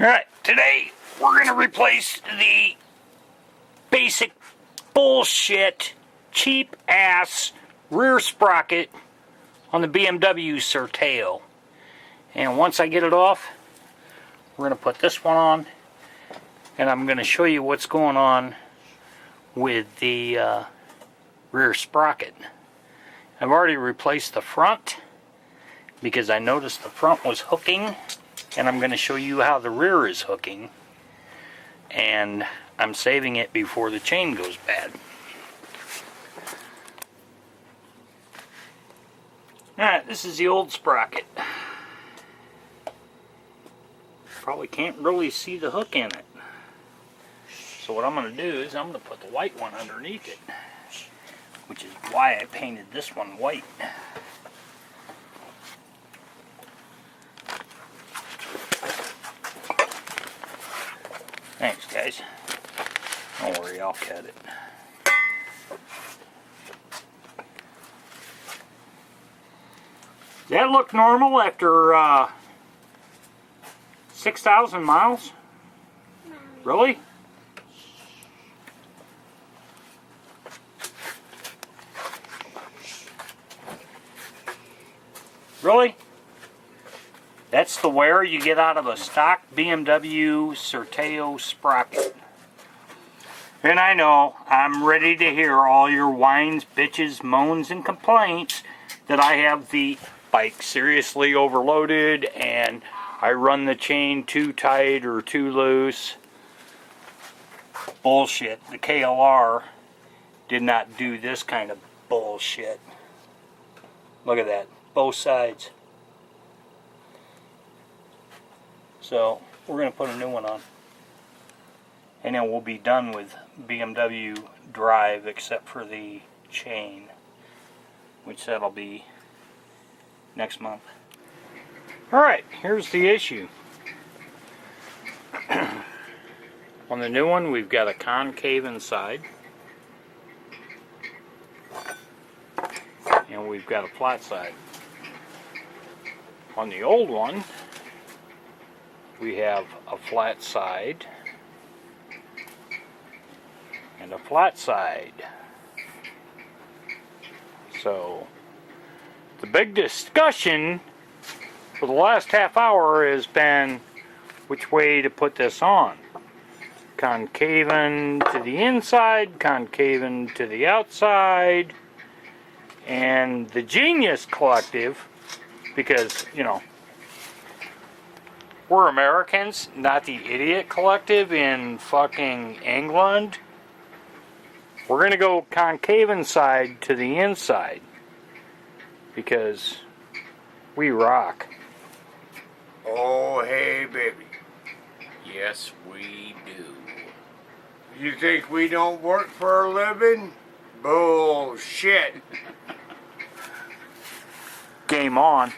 Alright, today we're going to replace the basic bullshit, cheap ass rear sprocket on the BMW Certeo. And once I get it off, we're going to put this one on, and I'm going to show you what's going on with the rear sprocket. I've already replaced the front because I noticed the front was hooking, and I'm going to show you how the rear is hooking, and I'm saving it before the chain goes bad. Alright, this is the old sprocket. Probably can't really see the hook in it. So what I'm going to do is I'm going to put the white one underneath it, which is why I painted this one white. Thanks, guys. Don't worry, I'll cut it. Does that look normal after 6,000 miles? Really? Really? That's the wear you get out of a stock BMW Certeo sprocket. And I know, I'm ready to hear all your whines, bitches, moans, and complaints that I have the bike seriously overloaded and I run the chain too tight or too loose. Bullshit. The KLR did not do this kind of bullshit. Look at that. Both sides. So we're going to put a new one on, and then we'll be done with BMW Drive except for the chain, which that'll be next month. Alright, here's the issue. On the new one we've got a concave inside, and we've got a flat side. On the old one we have a flat side and a flat side. So the big discussion for the last half hour has been which way to put this on. Concaving to the inside, concaving to the outside, and the Genius Collective, because, you know, we're Americans, not the Idiot Collective in fucking England. We're going to go concave inside to the inside because we rock. Oh, hey, baby. Yes, we do. You think we don't work for a living? Bullshit. Game on.